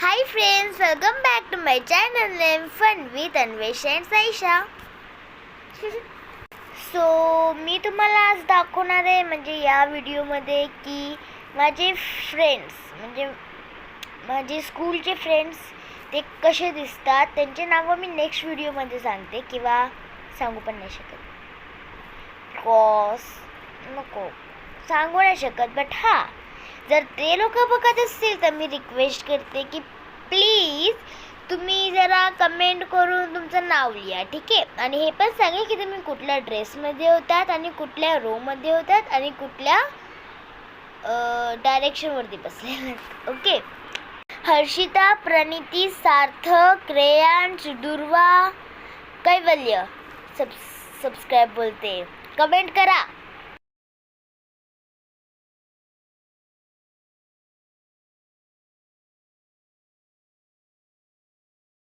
Hi friends, welcome back to my channel name Fun with Anvesh and Saisha. मी तुम्हाला आज दाखवणार आहे म्हणजे या व्हिडिओमध्ये की माझे फ्रेंड्स म्हणजे माझे स्कूलचे फ्रेंड्स ते कसे दिसतात. त्यांचे नावं मी नेक्स्ट व्हिडिओमध्ये सांगते किंवा सांगू पण नाही शकत. नको सांगू नाही शकत. बट हां, जर ते लोक बघत असतील तर मी रिक्वेस्ट करते की प्लीज तुम्ही जरा कमेंट करून तुमचं नाव लिहा, ठीक आहे. आणि हे पण सांगा की तुम्ही कुठल्या ड्रेसमध्ये होतात आणि कुठल्या रोमध्ये होतात आणि कुठल्या डायरेक्शनवरती बसले. ओके. हर्षिता, प्रणिती, सार्थक, रेयांश, दुर्वा, कैवल्य. सबस्क्राईब बोलते, कमेंट करा.